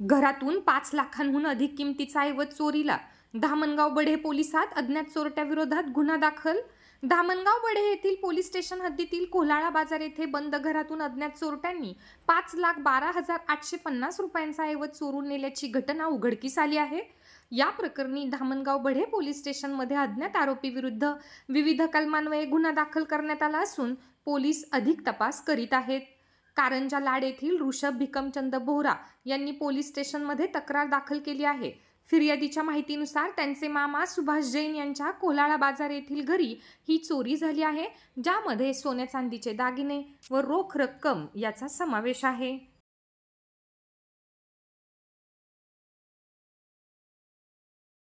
घरातून 5 लाखांहून अधिक किमतीचा ऐवज चोरीला. धामणगाव बढे पोलिसात अज्ञात चोरट्याविरोधात गुन्हा दाखल. धामणगाव बढे येथील पोलीस स्टेशन हद्दीतील कोल्हाळा बाजार येथे बंद घरातून अज्ञात चोरट्यांनी 5,12,850 रुपयांचा ऐवज चोरून नेल्याची घटना उघडकीस आली आहे. या प्रकरणी धामणगाव बढे पोलीस स्टेशनमध्ये अज्ञात आरोपी विरुद्ध विविध कलमान्वये गुन्हा दाखल करण्यात आला असून पोलीस अधिक तपास करीत आहेत. कारंजा लाड येथील ऋषभ भिकमचंद बोहरा यांनी पोलीस स्टेशनमध्ये तक्रार दाखल केली आहे. फिर्यादीच्या माहितीनुसार त्यांचे मामा सुभाष जैन यांच्या कोल्हाळा बाजार येथील घरी ही चोरी झाली आहे, ज्यामध्ये सोने चांदीचे दागिने व रोख रक्कम याचा समावेश आहे.